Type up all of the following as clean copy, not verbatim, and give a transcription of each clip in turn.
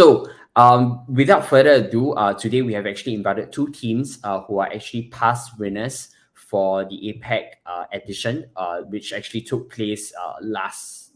So without further ado, today we have actually invited two teams who are actually past winners for the APAC edition, which actually took place last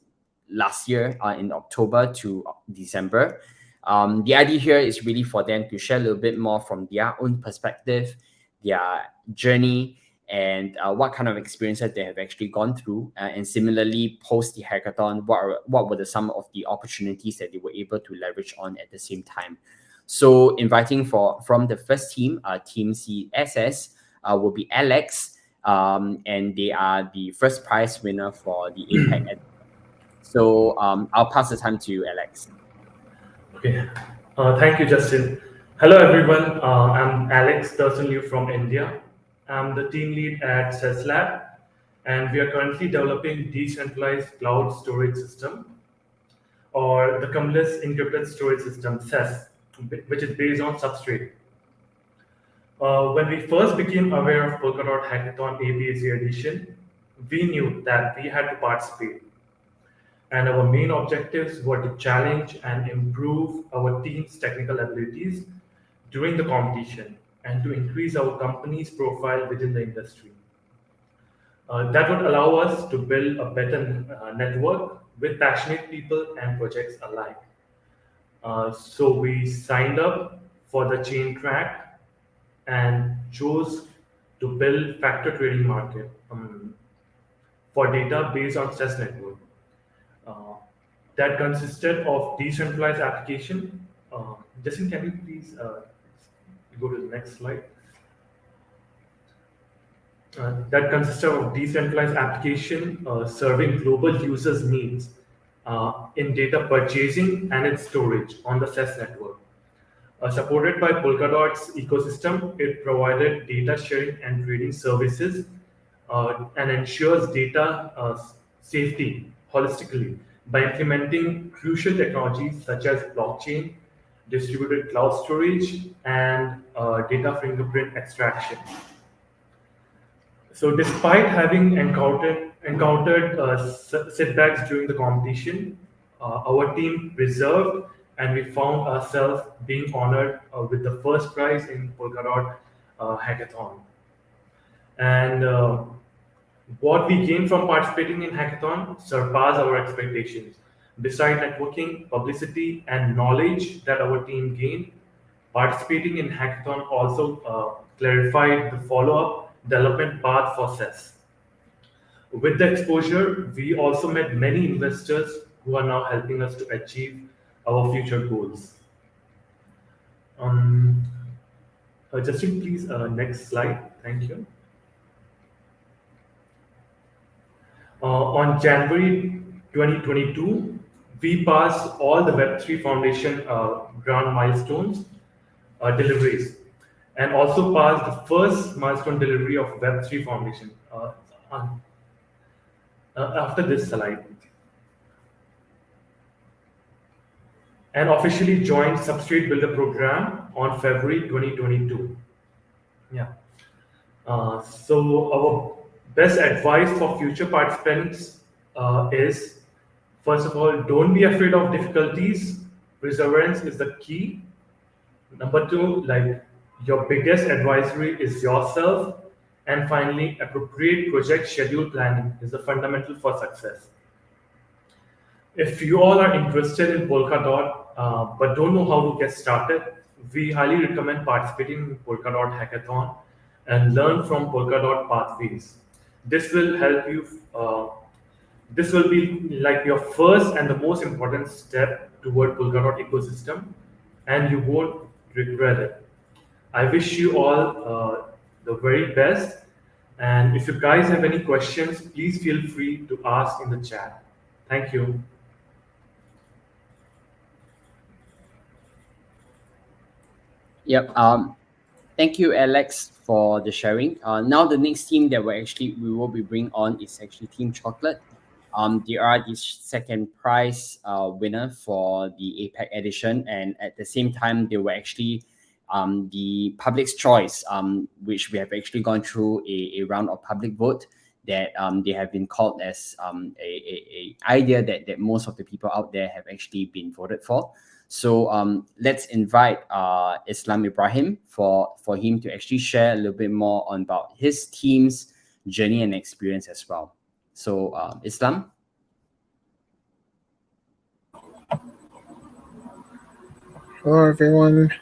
year in October to December. The idea here is really for them to share a little bit more from their own perspective, their journey, and what kind of experiences they have actually gone through. And similarly, post the hackathon, what were some of the opportunities that they were able to leverage on at the same time. So inviting from the first team, Team CSS, will be Alex, and they are the first prize winner for the APAC. So I'll pass the time to you, Alex. Okay, thank you, Justin. Hello, everyone. I'm Alex Tursunliu from India. I'm the team lead at SESLab, and we are currently developing decentralized cloud storage system, or the Cumulus Encrypted Storage System, CES, which is based on Substrate. When we first became aware of Polkadot Hackathon APAC edition, we knew that we had to participate. And our main objectives were to challenge and improve our team's technical abilities during the competition and to increase our company's profile within the industry. That would allow us to build a better network with passionate people and projects alike. So we signed up for the chain track and chose to build factor trading market for data based on CES network. That consisted of decentralized application. Justin, can you please go to the next slide? That consisted of decentralized application serving global users' needs in data purchasing and its storage on the CES network. Supported by Polkadot's ecosystem, it provided data sharing and trading services and ensures data safety holistically by implementing crucial technologies such as blockchain, distributed cloud storage, and data fingerprint extraction. So despite having encountered setbacks during the competition, our team persevered and we found ourselves being honored with the first prize in Polkadot Hackathon. And what we gained from participating in Hackathon surpassed our expectations. Besides networking, publicity, and knowledge that our team gained, participating in Hackathon also clarified the follow-up development path for CES. With the exposure, we also met many investors who are now helping us to achieve our future goals. Justin, please, next slide. Thank you. On January 2022, we passed all the Web3 Foundation grant milestones deliveries and also passed the first milestone delivery of Web3 Foundation. After this slide. And officially joined Substrate Builder Program on February 2022. Yeah. So our best advice for future participants is, first of all, don't be afraid of difficulties. Perseverance is the key. Number two, like your biggest advisory is yourself. And finally, appropriate project schedule planning is the fundamental for success. If you all are interested in Polkadot but don't know how to get started, we highly recommend participating in Polkadot Hackathon and learn from Polkadot pathways. This will help you. This will be like your first and the most important step toward Polkadot ecosystem, and you won't regret it. I wish you all the very best. And if you guys have any questions, please feel free to ask in the chat. Thank you. Yep. Thank you, Alex, for the sharing. Now the next team that we will be bringing on is actually Team Chocolate. They are the second prize winner for the APAC edition, and at the same time, they were actually the public's choice, which we have actually gone through a round of public vote that they have been called as a idea that most of the people out there have actually been voted for. So let's invite Islam Ibrahim for him to actually share a little bit more on about his team's journey and experience as well. So Islam. Hello everyone,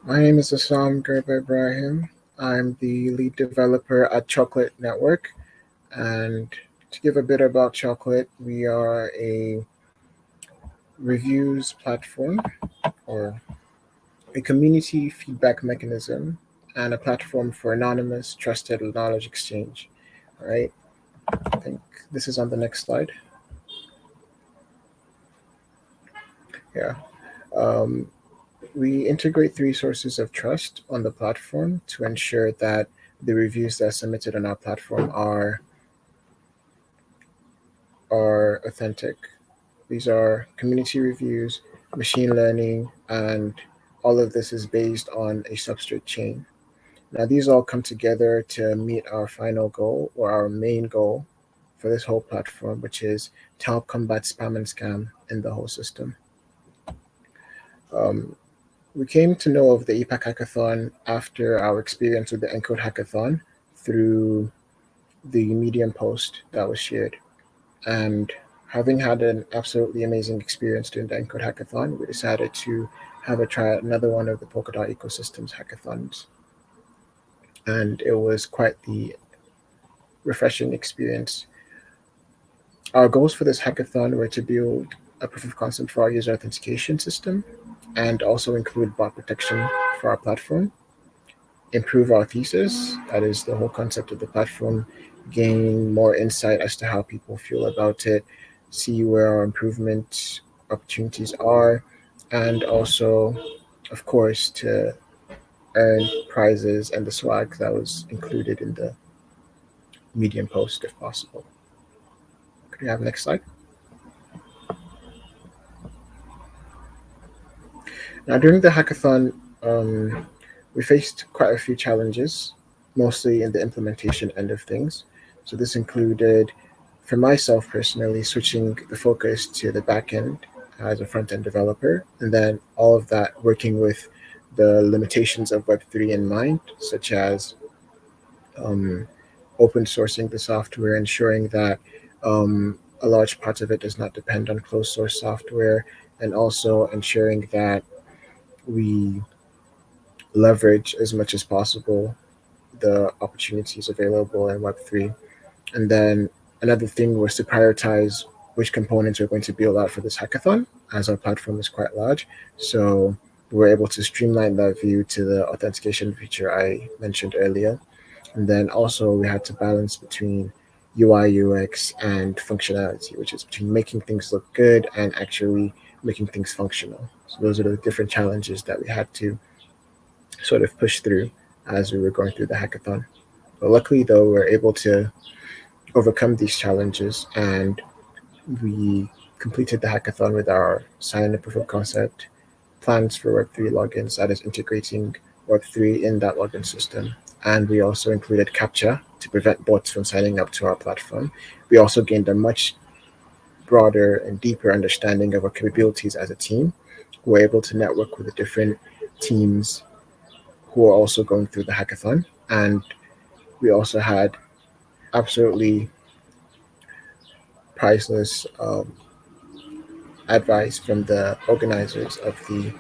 my name is Assam Gerba Ibrahim. I'm the lead developer at Chocolate Network, and to give a bit about Chocolate, we are a reviews platform or a community feedback mechanism and a platform for anonymous trusted knowledge exchange. All right, I think this is on the next slide. Yeah. We integrate 3 sources of trust on the platform to ensure that the reviews that are submitted on our platform are authentic. These are community reviews, machine learning, and all of this is based on a substrate chain. Now, these all come together to meet our final goal or our main goal for this whole platform, which is to help combat spam and scam in the whole system. We came to know of the APAC Hackathon after our experience with the Encode Hackathon through the Medium post that was shared. And having had an absolutely amazing experience during the Encode Hackathon, we decided to have a try at another one of the Polkadot ecosystems hackathons. And it was quite the refreshing experience. Our goals for this hackathon were to build a proof of concept for our user authentication system and also include bot protection for our platform, improve our thesis, that is the whole concept of the platform, gain more insight as to how people feel about it, see where our improvement opportunities are, and also, of course, to earn prizes and the swag that was included in the Medium post if possible. Could we have the next slide? Now, during the hackathon, we faced quite a few challenges, mostly in the implementation end of things. So this included, for myself personally, switching the focus to the back end as a front-end developer, and then all of that working with the limitations of Web3 in mind, such as open sourcing the software, ensuring that a large part of it does not depend on closed source software, and also ensuring that we leverage as much as possible the opportunities available in Web3. And then another thing was to prioritize which components we're going to build out for this hackathon, as our platform is quite large. So we're able to streamline that view to the authentication feature I mentioned earlier. And then also we had to balance between UI, UX, and functionality, which is between making things look good and actually making things functional. So those are the different challenges that we had to sort of push through as we were going through the hackathon. But luckily, though, we were able to overcome these challenges, and we completed the hackathon with our sign and proof of concept, plans for Web3 logins, that is integrating Web3 in that login system. And we also included CAPTCHA to prevent bots from signing up to our platform. We also gained a much broader and deeper understanding of our capabilities as a team. We were able to network with the different teams who are also going through the hackathon. And we also had absolutely priceless advice from the organizers of the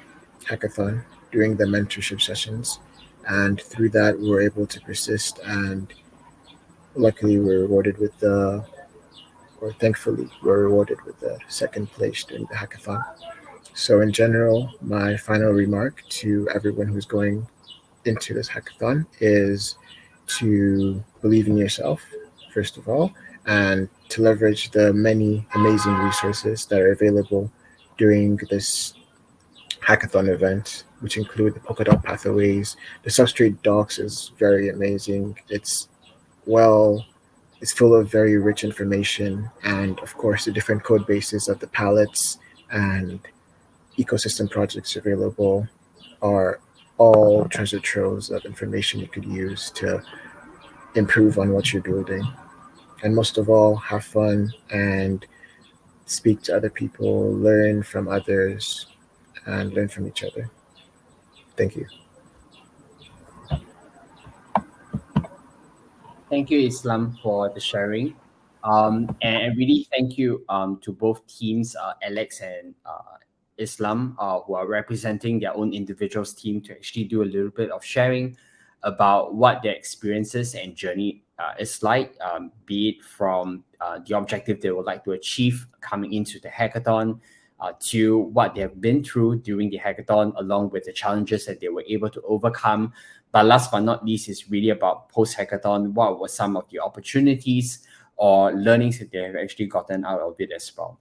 hackathon during the mentorship sessions. And through that, we were able to persist, and luckily we were rewarded with thankfully, we were rewarded with the second place during the hackathon. So in general, my final remark to everyone who's going into this hackathon is to believe in yourself, first of all, and to leverage the many amazing resources that are available during this hackathon event, which include the Polkadot pathways. The Substrate docs is very amazing. It's full of very rich information, and of course the different code bases of the palettes and ecosystem projects available are all treasure troves of information you could use to improve on what you're building. And most of all, have fun and speak to other people, learn from others, and learn from each other. Thank you. Thank you, Islam, for the sharing. And really thank you to both teams, Alex and Islam, who are representing their own individuals team to actually do a little bit of sharing about what their experiences and journey is like, be it from the objective they would like to achieve coming into the hackathon, to what they have been through during the hackathon, along with the challenges that they were able to overcome. But last but not least is really about post-hackathon. What were some of the opportunities or learnings that they have actually gotten out of it as well?